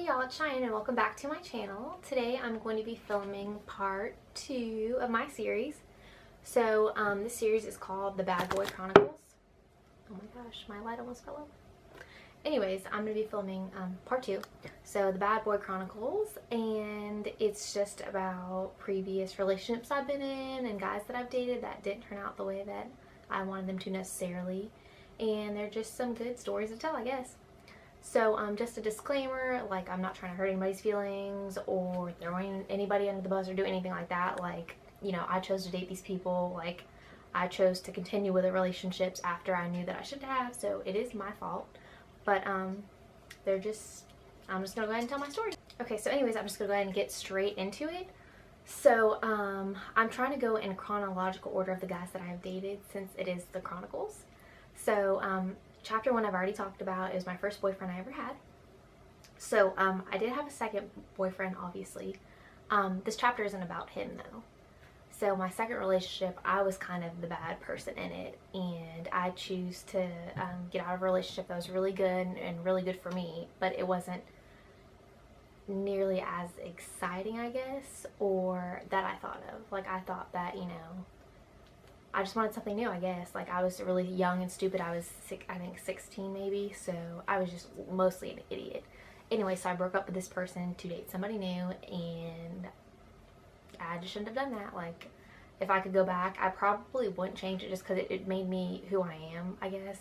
Hey y'all, it's Cheyenne and welcome back to my channel. Today I'm going to be filming part 2 of my series. So this series is called the Bad Boy Chronicles. Oh my gosh, my light almost fell over. Anyways, I'm going to be filming part 2. So the Bad Boy Chronicles, and it's just about previous relationships I've been in and guys that I've dated that didn't turn out the way that I wanted them to necessarily. And they're just some good stories to tell, I guess. So just a disclaimer, like, I'm not trying to hurt anybody's feelings or throwing anybody under the bus or do anything like that. Like, you know, I chose to date these people. Like, I chose to continue with the relationships after I knew that I should have, so it is my fault. But I'm just gonna go ahead and tell my story. Okay, so anyways, I'm just gonna go ahead and get straight into it. So I'm trying to go in chronological order of the guys that I've dated since it is the Chronicles. So Chapter 1 I've already talked about. It was my first boyfriend I ever had. So I did have a second boyfriend, obviously. This chapter isn't about him though. So my second relationship, I was kind of the bad person in it, and I choose to get out of a relationship that was really good and really good for me, but it wasn't nearly as exciting, I guess, or that I thought of. Like, I thought that, you know, I just wanted something new, I guess. Like, I was really young and stupid. I was, I think, 16 maybe, so I was just mostly an idiot. Anyway, so I broke up with this person to date somebody new, and I just shouldn't have done that. Like, if I could go back, I probably wouldn't change it just because it made me who I am, I guess.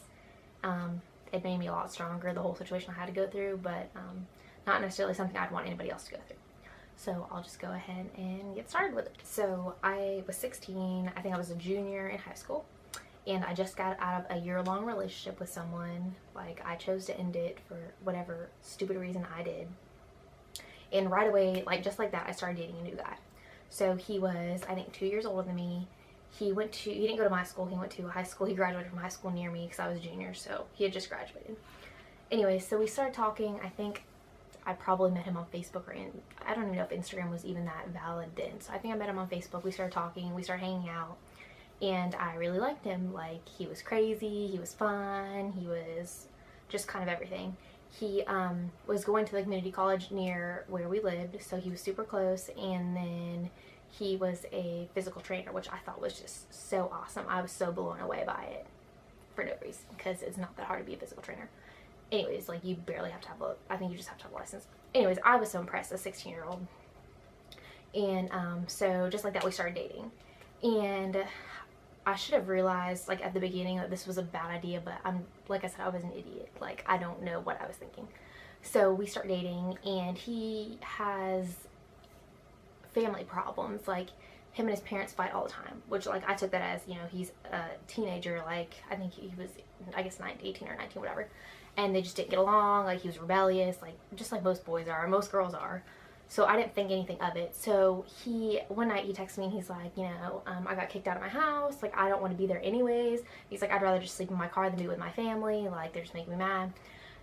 It made me a lot stronger, the whole situation I had to go through, but not necessarily something I'd want anybody else to go through. So I'll just go ahead and get started with it. So I was 16, I think I was a junior in high school, and I just got out of a year-long relationship with someone. Like, I chose to end it for whatever stupid reason I did. And right away, like, just like that, I started dating a new guy. So he was, I think, 2 years older than me. He didn't go to my school, he went to high school. He graduated from high school near me because I was a junior, so he had just graduated. Anyway, so we started talking. I think I probably met him on Facebook, or I don't even know if Instagram was even that valid then. So I think I met him on Facebook. We started talking, we started hanging out, and I really liked him. Like, he was crazy, he was fun, he was just kind of everything. He was going to the community college near where we lived, so he was super close, and then he was a physical trainer, which I thought was just so awesome. I was so blown away by it for no reason, because it's not that hard to be a physical trainer. Anyways, like, you barely have to have I think you just have to have a license. Anyways, I was so impressed, a 16-year-old. And so just like that, we started dating. And I should have realized, like, at the beginning that this was a bad idea, but like I said, I was an idiot. Like, I don't know what I was thinking. So we start dating, and he has family problems. Like, him and his parents fight all the time, which, like, I took that as, you know, he's a teenager. Like, I think he was, I guess, 18 or 19, whatever. And they just didn't get along. Like, he was rebellious, like, just like most boys are, most girls are. So I didn't think anything of it. So one night he texted me, and he's like, you know, I got kicked out of my house. Like, I don't want to be there anyways. He's like, I'd rather just sleep in my car than be with my family. Like, they're just making me mad.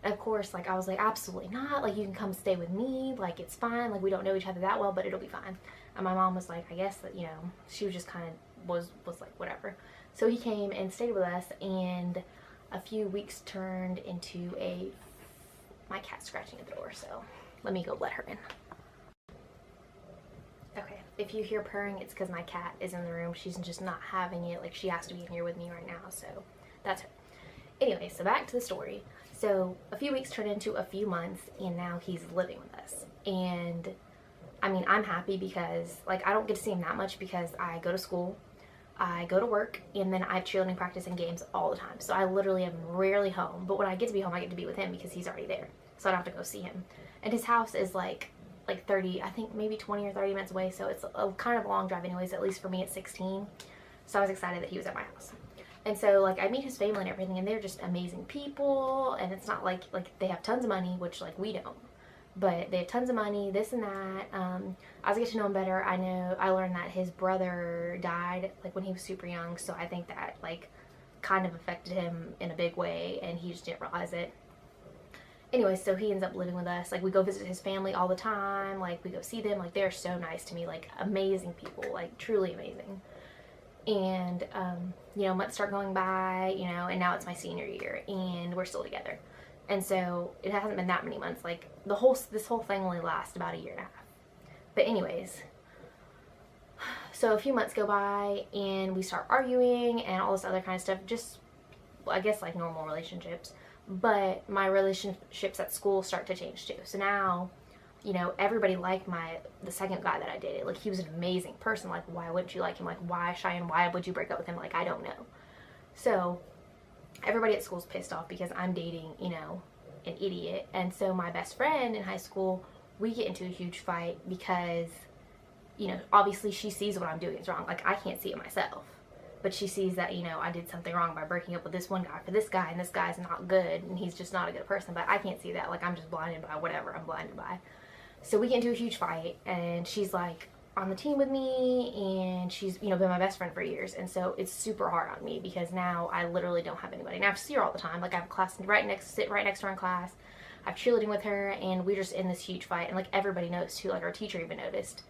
And of course, like, I was like, absolutely not. Like, you can come stay with me. Like, it's fine. Like, we don't know each other that well, but it'll be fine. And my mom was like, I guess that, you know, she was just kind of, was like, whatever. So he came and stayed with us, and a few weeks turned into my cat scratching at the door, so let me go let her in. Okay, if you hear purring, it's because my cat is in the room. She's just not having it. Like, she has to be in here with me right now, so that's her. Anyway, so back to the story. So a few weeks turned into a few months, and now he's living with us. And I mean, I'm happy because, like, I don't get to see him that much because I go to school, I go to work, and then I have cheerleading practice and games all the time. So I literally am rarely home. But when I get to be home, I get to be with him because he's already there. So I don't have to go see him. And his house is like 30, I think maybe 20 or 30 minutes away. So it's a kind of a long drive anyways, at least for me at 16. So I was excited that he was at my house. And so, like, I meet his family and everything, and they're just amazing people. And it's not like they have tons of money, which, like, we don't. But they have tons of money, this and that. As I get to know him better, I learned that his brother died, like, when he was super young. So I think that, like, kind of affected him in a big way, and he just didn't realize it. Anyway, so he ends up living with us. Like, we go visit his family all the time. Like, we go see them. Like, they're so nice to me. Like, amazing people. Like, truly amazing. And, you know, months start going by, you know, and now it's my senior year, and we're still together. And so it hasn't been that many months. Like this whole thing only lasts about a year and a half. But anyways, so a few months go by and we start arguing and all this other kind of stuff. Just, I guess, like normal relationships. But my relationships at school start to change too. So now, you know, everybody liked the second guy that I dated. Like, he was an amazing person. Like, why wouldn't you like him? Like, why, Cheyenne, why would you break up with him? Like, I don't know. So everybody at school's pissed off because I'm dating, you know, an idiot. And so my best friend in high school, we get into a huge fight because, you know, obviously she sees what I'm doing is wrong. Like, I can't see it myself. But she sees that, you know, I did something wrong by breaking up with this one guy for this guy, and this guy's not good, and he's just not a good person. But I can't see that. Like, I'm just blinded by whatever I'm blinded by. So we get into a huge fight, and she's, like, on the team with me, and she's, you know, been my best friend for years. And so it's super hard on me because now I literally don't have anybody. Now I see her all the time. Like, I have a class sit right next to her in class. I have cheerleading with her, and we're just in this huge fight. And, like, everybody knows, too. Like, our teacher even noticed.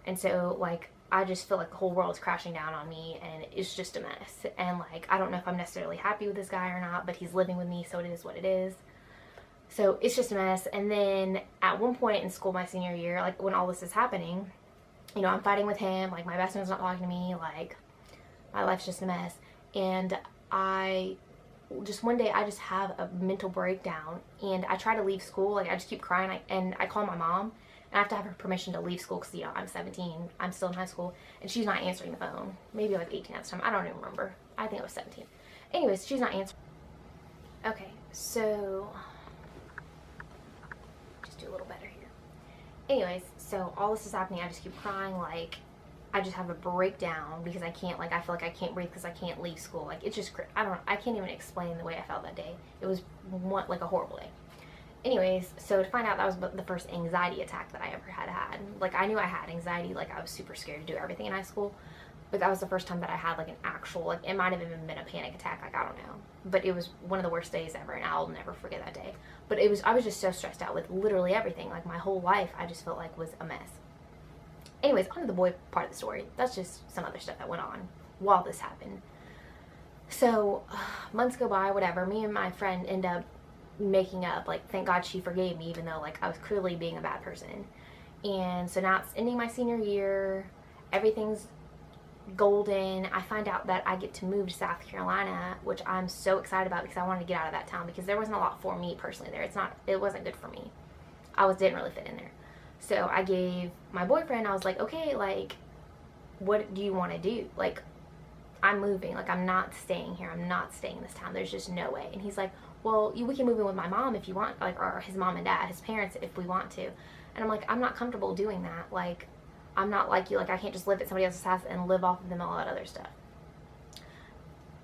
And so, like, I just feel like the whole world is crashing down on me, and it's just a mess. And, like, I don't know if I'm necessarily happy with this guy or not, but he's living with me, so it is what it is. So it's just a mess. And then at one point in school, my senior year, like, when all this is happening, you know, I'm fighting with him. Like, my best friend's not talking to me. Like, my life's just a mess. And one day I just have a mental breakdown, and I try to leave school. Like, I just keep crying, and I call my mom. And I have to have her permission to leave school because, you know, I'm 17. I'm still in high school. And she's not answering the phone. Maybe I was 18 at the time. I don't even remember. I think I was 17. Anyways, she's not answering. Okay, so just do a little better here. Anyways, so all this is happening. I just keep crying. Like, I just have a breakdown because I can't, like, I feel like I can't breathe because I can't leave school. Like, it's just, I can't even explain the way I felt that day. It was like a horrible day. Anyways, so to find out that was the first anxiety attack that I ever had. Like, I knew I had anxiety. Like, I was super scared to do everything in high school. But that was the first time that I had, like, an actual, like, it might have even been a panic attack. Like, I don't know. But it was one of the worst days ever, and I'll never forget that day. But I was just so stressed out with literally everything. Like, my whole life, I just felt like was a mess. Anyways, on to the boy part of the story. That's just some other stuff that went on while this happened. So, months go by, whatever. Me and my friend end up making up. Like, thank God she forgave me, even though, like, I was clearly being a bad person. And so now it's ending my senior year. Everything's golden. I find out that I get to move to South Carolina, which I'm so excited about because I wanted to get out of that town because there wasn't a lot for me personally there. It wasn't good for me. Didn't really fit in there. So I gave my boyfriend, I was like, okay, like, what do you want to do? Like, I'm moving. Like, I'm not staying here. I'm not staying in this town. There's just no way. And he's like, well, we can move in with my mom if you want, like, or his mom and dad, his parents, if we want to. And I'm like, I'm not comfortable doing that. Like, I'm not like you. Like, I can't just live at somebody else's house and live off of them and all that other stuff.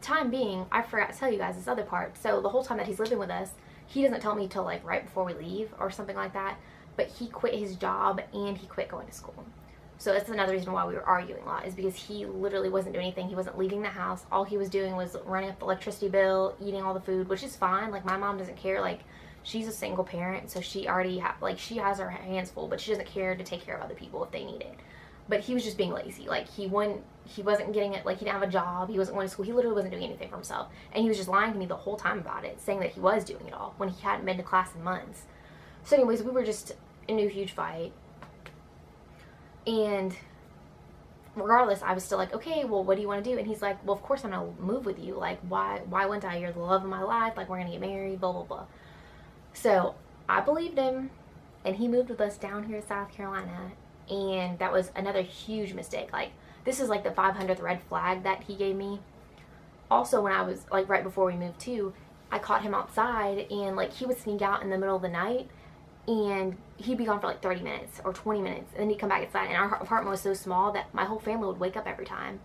Time being, I forgot to tell you guys this other part. So the whole time that he's living with us, he doesn't tell me till, like, right before we leave or something like that. But he quit his job and he quit going to school. So that's another reason why we were arguing a lot, is because he literally wasn't doing anything. He wasn't leaving the house. All he was doing was running up the electricity bill, eating all the food, which is fine. Like, my mom doesn't care. Like, she's a single parent, so she already she has her hands full, but she doesn't care to take care of other people if they need it. But he was just being lazy. Like, he wasn't getting it. Like, he didn't have a job. He wasn't going to school. He literally wasn't doing anything for himself. And he was just lying to me the whole time about it, saying that he was doing it all when he hadn't been to class in months. So anyways, we were just in a huge fight. And regardless, I was still like, okay, well, what do you want to do? And he's like, well, of course I'm going to move with you. Like, why wouldn't I? You're the love of my life. Like, we're going to get married, blah, blah, blah. So I believed him, and he moved with us down here to South Carolina. And that was another huge mistake. Like, this is like the 500th red flag that he gave me. Also, when I was, like, right before we moved too, I caught him outside, and, like, he would sneak out in the middle of the night, and he'd be gone for like 30 minutes or 20 minutes, and then he'd come back inside. And our apartment was so small that my whole family would wake up every time.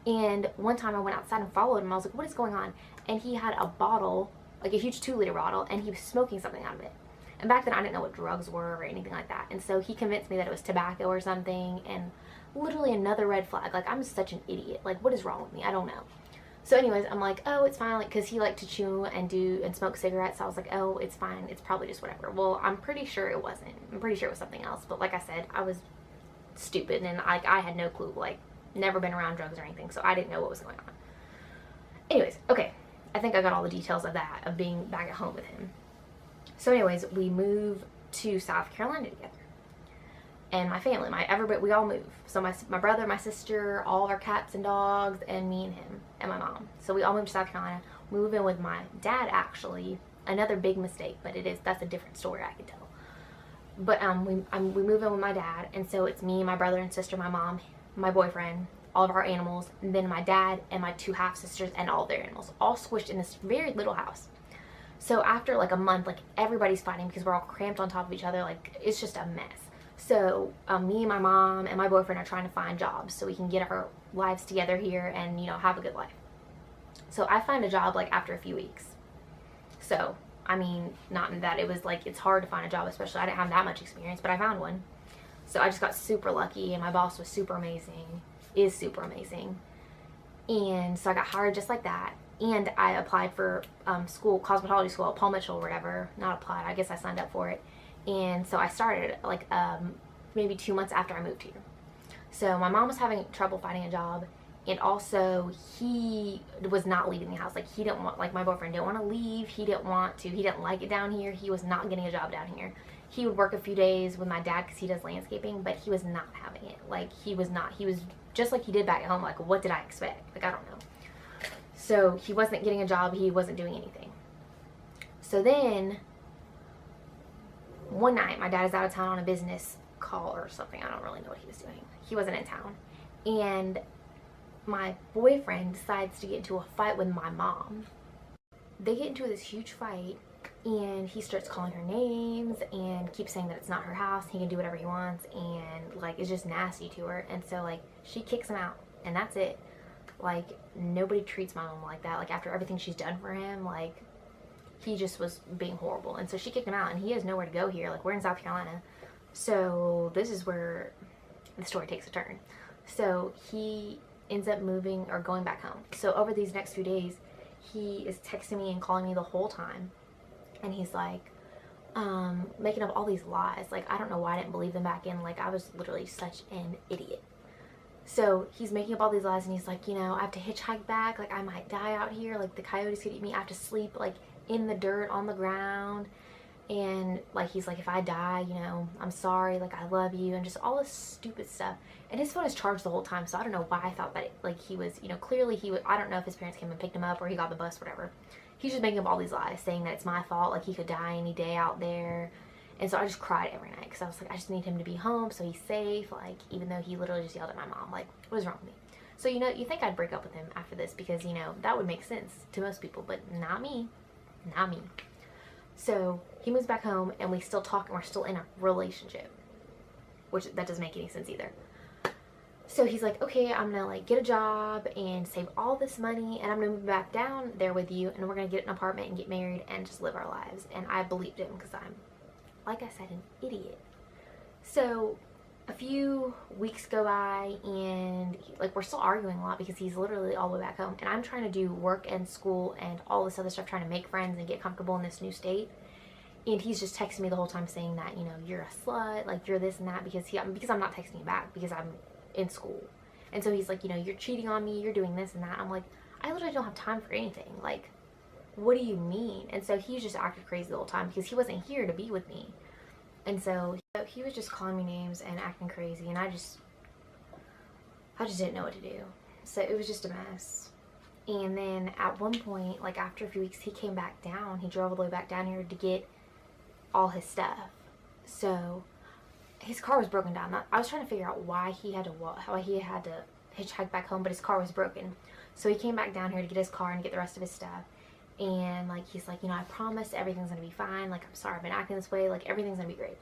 And one time I went outside and followed him. I was like, what is going on? And he had a bottle, like a huge 2-liter bottle, and he was smoking something out of it. And back then I didn't know what drugs were or anything like that. And so he convinced me that it was tobacco or something, and literally another red flag. Like, I'm such an idiot. Like, what is wrong with me? I don't know. So anyways, I'm like, oh, it's fine, like, because he liked to chew and smoke cigarettes. So I was like, oh, it's fine. It's probably just whatever. Well, I'm pretty sure it wasn't. I'm pretty sure it was something else. But like I said, I was stupid, and like, I had no clue. Like, never been around drugs or anything, so I didn't know what was going on. Anyways, okay. I think I got all the details of that, of being back at home with him. So anyways, we move to South Carolina together. And my family, everybody, we all move. So my brother, my sister, all of our cats and dogs, and me and him, and my mom. So we all moved to South Carolina. We move in with my dad, actually. Another big mistake, but that's a different story I could tell. But we move in with my dad, and so it's me, my brother and sister, my mom, my boyfriend, all of our animals, and then my dad and my 2 half-sisters and all their animals, all squished in this very little house. So after like a month, like everybody's fighting because we're all cramped on top of each other. Like it's just a mess. So me and my mom and my boyfriend are trying to find jobs so we can get our lives together here and, you know, have a good life. So I find a job like after a few weeks. So, I mean, not in that it was like, it's hard to find a job, especially I didn't have that much experience, but I found one. So I just got super lucky, and my boss was super amazing, is super amazing. And so I got hired just like that. And I applied for school, cosmetology school at Paul Mitchell or whatever. Not applied, I guess I signed up for it. And so I started like maybe 2 months after I moved here. So my mom was having trouble finding a job, and also he was not leaving the house. Like he didn't want, like my boyfriend didn't want to leave. He didn't want to. He didn't like it down here. He was not getting a job down here. He would work a few days with my dad because he does landscaping, but he was not having it. Like he was not. He was just like he did back at home. Like what did I expect? Like I don't know. So he wasn't getting a job. He wasn't doing anything. So then one night, my dad is out of town on a business call or something. I don't really know what he was doing. He wasn't in town. And my boyfriend decides to get into a fight with my mom. They get into this huge fight, and he starts calling her names and keeps saying that it's not her house. He can do whatever he wants, and like it's just nasty to her. And so like she kicks him out, and that's it. Like nobody treats my mom like that. Like after everything she's done for him, like he just was being horrible. And so she kicked him out, and he has nowhere to go here. Like we're in South Carolina. So this is where the story takes a turn. So he ends up moving or going back home. So over these next few days, he is texting me and calling me the whole time. And he's like, making up all these lies. Like I don't know why I didn't believe them back in. Like I was literally such an idiot. So he's making up all these lies, and he's like, you know, I have to hitchhike back. Like I might die out here. Like the coyotes could eat me. I have to sleep like in the dirt on the ground. And like he's like, if I die, you know, I'm sorry, like I love you, and just all this stupid stuff. And his phone is charged the whole time, so I don't know why I thought that like he was, you know, clearly he was, I don't know if his parents came and picked him up or he got the bus, whatever. He's just making up all these lies, saying that it's my fault, like he could die any day out there. And so I just cried every night because I was like, I just need him to be home so he's safe, like even though he literally just yelled at my mom. Like what is wrong with me? So, you know, you think I'd break up with him after this because, you know, that would make sense to most people, but not me. Not me. So he moves back home, and we still talk, and we're still in a relationship, which that doesn't make any sense either. So he's like, okay, I'm gonna like get a job and save all this money, and I'm gonna move back down there with you, and we're gonna get an apartment and get married and just live our lives. And I believed him because I'm, like I said, an idiot. So a few weeks go by, and like we're still arguing a lot because he's literally all the way back home, and I'm trying to do work and school and all this other stuff, trying to make friends and get comfortable in this new state. And he's just texting me the whole time saying that, you know, you're a slut, like you're this and that, because I'm not texting him back because I'm in school. And so he's like, you know, you're cheating on me, you're doing this and that. I'm like, I literally don't have time for anything. Like, what do you mean? And so he's just acted crazy the whole time because he wasn't here to be with me. And so he was just calling me names and acting crazy, and I just didn't know what to do. So it was just a mess. And then at one point, like after a few weeks, he came back down. He drove all the way back down here to get all his stuff. So his car was broken down. I was trying to figure out why he had to hitchhike back home, but his car was broken. So he came back down here to get his car and get the rest of his stuff. And like he's like, you know, I promise everything's gonna be fine. Like I'm sorry I've been acting this way. Like everything's gonna be great.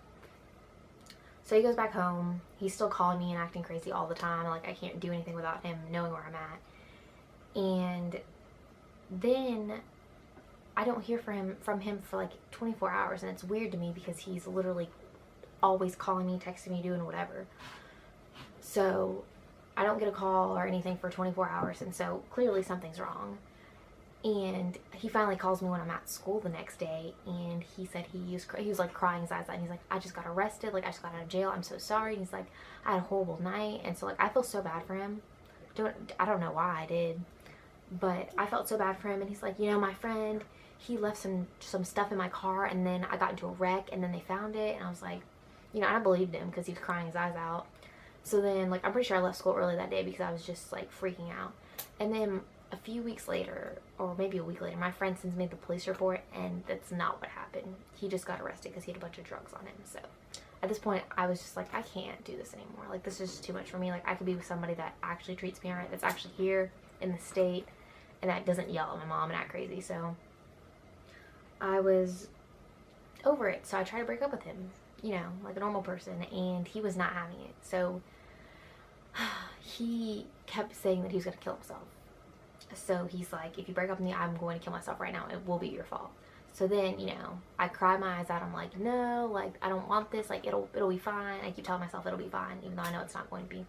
So he goes back home. He's still calling me and acting crazy all the time. Like I can't do anything without him knowing where I'm at. And then I don't hear from him for like 24 hours, and it's weird to me because he's literally always calling me, texting me, doing whatever. So I don't get a call or anything for 24 hours, and so clearly something's wrong. And he finally calls me when I'm at school the next day, and he said he was like crying his eyes out, and he's like, I just got arrested, like I just got out of jail, I'm so sorry. And he's like, I had a horrible night. And so like I feel so bad for him. I don't know why I did, but I felt so bad for him. And he's like, you know, my friend, he left some stuff in my car, and then I got into a wreck, and then they found it, and I was like, you know, I believed him because he was crying his eyes out. So then, like, I'm pretty sure I left school early that day because I was just, like, freaking out. And then a few weeks later, or maybe a week later, my friend sends me the police report, and that's not what happened. He just got arrested because he had a bunch of drugs on him. So at this point, I was just like, I can't do this anymore. Like, this is just too much for me. Like, I could be with somebody that actually treats me alright, that's actually here in the state, and that doesn't yell at my mom and act crazy. So I was over it. So I tried to break up with him, you know, like a normal person, and he was not having it. So he kept saying that he was going to kill himself. So he's like, if you break up with me, I'm going to kill myself right now. It will be your fault. So then, you know, I cried my eyes out. I'm like, no, like, I don't want this. Like, it'll be fine. I keep telling myself it'll be fine, even though I know it's not going to be.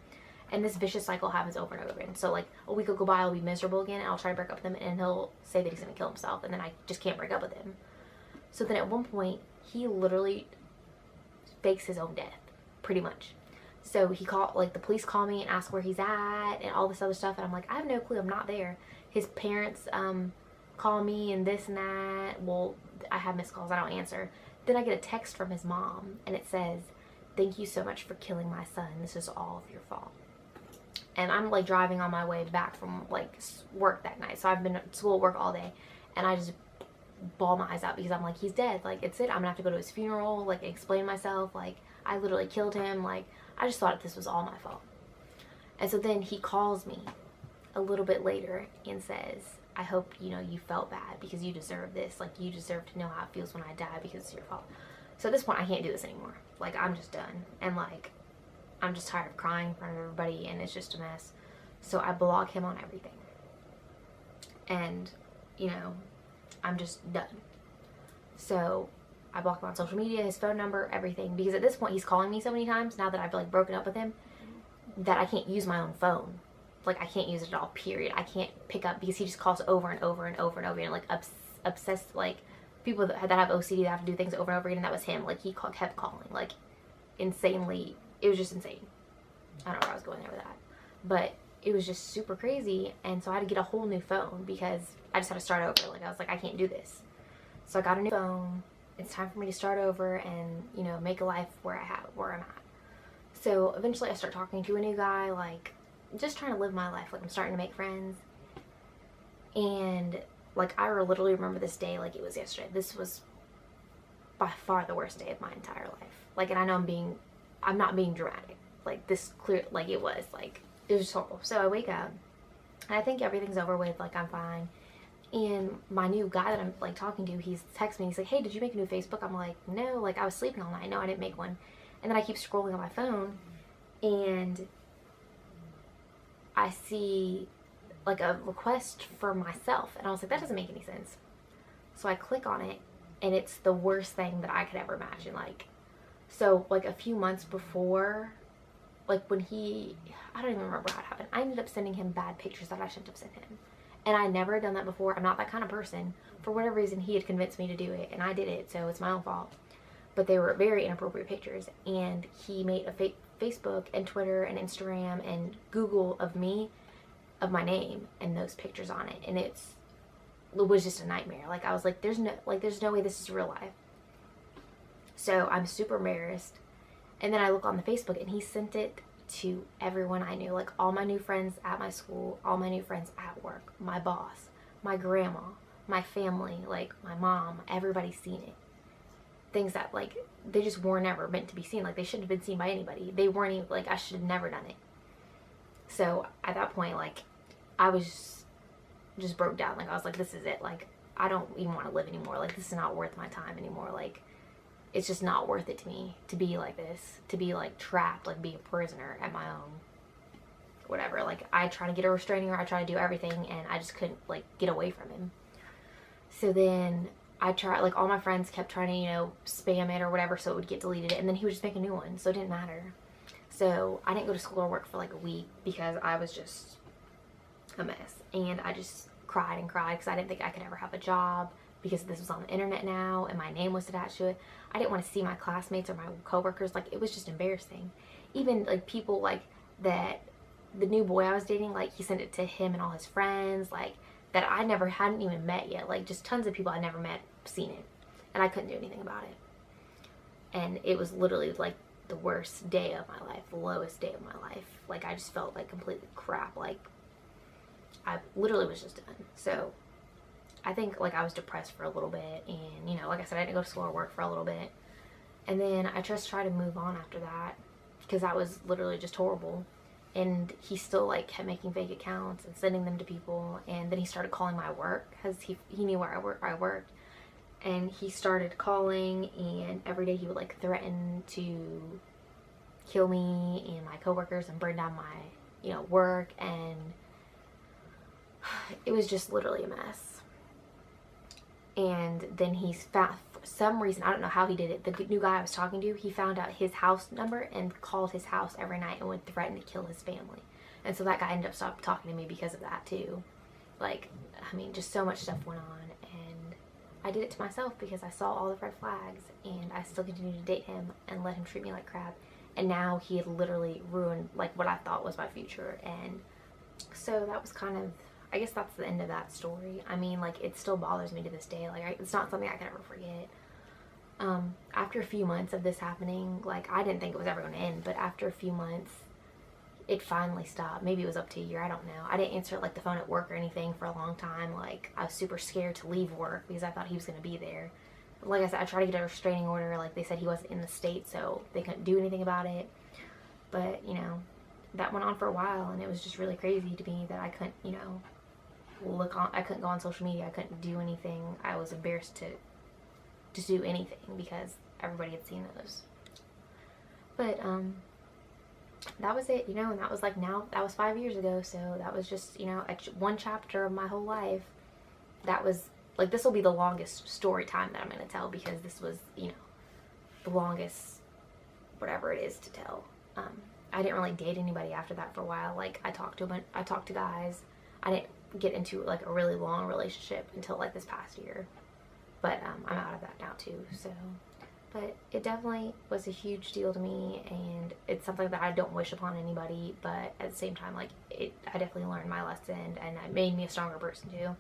And this vicious cycle happens over and over again. So, like, a week will go by, I'll be miserable again, and I'll try to break up with him, and he'll say that he's going to kill himself, and then I just can't break up with him. So then at one point, he literally fakes his own death, pretty much. So he called, like, the police call me and ask where he's at and all this other stuff, and I'm like, I have no clue, I'm not there. His parents call me and this and that. Well, I have missed calls, I don't answer. Then I get a text from his mom, and it says, thank you so much for killing my son. This is all of your fault. And I'm, like, driving on my way back from, like, work that night. So I've been at school, work all day, and I just bawl my eyes out because I'm like, he's dead. Like, it's it. I'm gonna have to go to his funeral, like, explain myself. Like, I literally killed him. Like, I just thought this was all my fault. And so then he calls me a little bit later and says, I hope, you know, you felt bad because you deserve this. Like, you deserve to know how it feels when I die because it's your fault. So at this point, I can't do this anymore. Like, I'm just done. And, like, I'm just tired of crying in front of everybody, and it's just a mess. So I block him on everything. And, you know, I'm just done. So I block him on social media, his phone number, everything. Because at this point, he's calling me so many times now that I've, like, broken up with him that I can't use my own phone. Like, I can't use it at all, period. I can't pick up because he just calls over and over and over and over again. Like, obsessed, like, people that have OCD that have to do things over and over again, and that was him. Like, he kept calling, like, insanely. It was just insane. I don't know where I was going there with that. But it was just super crazy, and so I had to get a whole new phone because I just had to start over. Like, I was like, I can't do this. So I got a new phone. It's time for me to start over and, you know, make a life where I'm at. So eventually I start talking to a new guy, like, just trying to live my life. Like, I'm starting to make friends. And, like, I literally remember this day like it was yesterday. This was by far the worst day of my entire life. Like, and I know I'm not being dramatic. Like, this clear, like, it was just horrible. So I wake up, and I think everything's over with, like, I'm fine. And my new guy that I'm, like, talking to, he's texting me, he's like, hey, did you make a new Facebook? I'm like, no, like, I was sleeping all night. No, I didn't make one. And then I keep scrolling on my phone, and I see, like, a request for myself. And I was like, that doesn't make any sense. So I click on it, and it's the worst thing that I could ever imagine. Like, so, like, a few months before, like, when I don't even remember how it happened. I ended up sending him bad pictures that I shouldn't have sent him. And I never had done that before. I'm not that kind of person. For whatever reason, he had convinced me to do it, and I did it, so it's my own fault. But they were very inappropriate pictures, and he made a Facebook and Twitter and Instagram and Google of me, of my name, and those pictures on it. And it was just a nightmare. Like, I was like, there's no way this is real life. So I'm super embarrassed. And then I look on the Facebook, and he sent it to everyone I knew. Like, all my new friends at my school, all my new friends at work, my boss, my grandma, my family, like, my mom, everybody's seen it. Things that, like, they just were never meant to be seen. Like, they shouldn't have been seen by anybody. They weren't even, like, I should have never done it. So at that point, like, I was just broke down. Like, I was like, this is it. Like, I don't even want to live anymore. Like, this is not worth my time anymore. Like, it's just not worth it to me to be like this, to be, like, trapped, like, be a prisoner at my own whatever. Like, I try to get a restraining order, I try to do everything, and I just couldn't, like, get away from him. So then I tried, like, all my friends kept trying to, you know, spam it or whatever so it would get deleted, and then he would just make a new one, so it didn't matter. So I didn't go to school or work for, like, a week because I was just a mess. And I just cried and cried because I didn't think I could ever have a job because this was on the internet now and my name was attached to it. I didn't want to see my classmates or my coworkers. Like, it was just embarrassing. Even, like, people, like, that the new boy I was dating, like, he sent it to him and all his friends. Like, that I hadn't even met yet. Like, just tons of people I never met, seen it. And I couldn't do anything about it. And it was literally like the worst day of my life, the lowest day of my life. Like, I just felt like completely crap. Like, I literally was just done. So I think like I was depressed for a little bit, and you know, like I said, I didn't go to school or work for a little bit. And then I just tried to move on after that, because that was literally just horrible. And he still like kept making fake accounts and sending them to people. And then he started calling my work, because he knew where I worked. And he started calling, and every day he would like threaten to kill me and my coworkers and burn down my, you know, work. And it was just literally a mess. And then he's found, for some reason, I don't know how he did it, the new guy I was talking to, he found out his house number and called his house every night and would threaten to kill his family. And so that guy ended up stopped talking to me because of that too. Like, I mean, just so much stuff went on, and I did it to myself because I saw all the red flags, and I still continued to date him and let him treat me like crap. And now he had literally ruined like what I thought was my future. And so that was kind of, I guess that's the end of that story. I mean, like, it still bothers me to this day. Like, it's not something I can ever forget. After a few months of this happening, like, I didn't think it was ever going to end, but after a few months, it finally stopped. Maybe it was up to a year, I don't know. I didn't answer, like, the phone at work or anything for a long time. Like, I was super scared to leave work because I thought he was going to be there. Like I said, I tried to get a restraining order. Like, they said he wasn't in the state, so they couldn't do anything about it. But, you know, that went on for a while, and it was just really crazy to me that I couldn't, you know, I couldn't go on social media. I couldn't do anything. I was embarrassed to do anything because everybody had seen those. But that was it, you know. And that was like, now that was 5 years ago, so that was just, you know, one chapter of my whole life. That was like, this will be the longest story time that I'm going to tell, because this was, you know, the longest whatever it is to tell. I didn't really date anybody after that for a while. Like, I talked to guys. I didn't get into like a really long relationship until like this past year, but I'm out of that now too. So, but it definitely was a huge deal to me, and it's something that I don't wish upon anybody. But at the same time, like, I definitely learned my lesson, and it made me a stronger person too.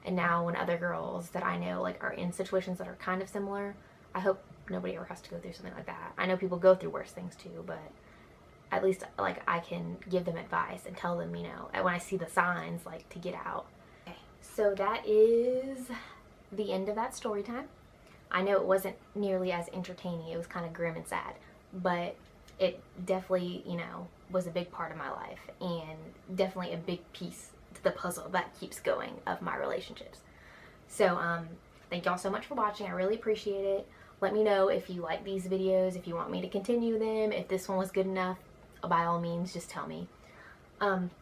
And now when other girls that I know like are in situations that are kind of similar, I hope nobody ever has to go through something like that. I know people go through worse things too, but at least like I can give them advice and tell them, you know, when I see the signs, like, to get out. Okay, so that is the end of that story time. I know it wasn't nearly as entertaining. It was kind of grim and sad, but it definitely, you know, was a big part of my life, and definitely a big piece to the puzzle that keeps going of my relationships. So thank y'all so much for watching. I really appreciate it. Let me know if you like these videos, if you want me to continue them, if this one was good enough. By all means, just tell me.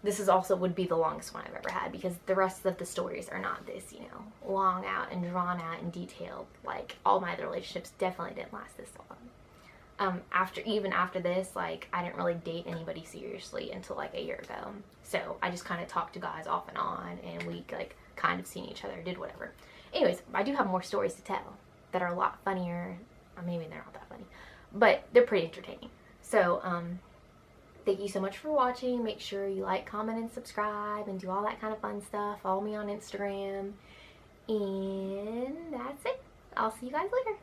This is also would be the longest one I've ever had, because the rest of the stories are not this, you know, long out and drawn out and detailed. Like, all my other relationships definitely didn't last this long. Even after this, like, I didn't really date anybody seriously until like a year ago. So I just kind of talked to guys off and on, and we like kind of seen each other, did whatever. Anyways, I do have more stories to tell that are a lot funnier. Or maybe they're not that funny, but they're pretty entertaining. So, thank you so much for watching. Make sure you like, comment, and subscribe, and do all that kind of fun stuff. Follow me on Instagram. And that's it. I'll see you guys later.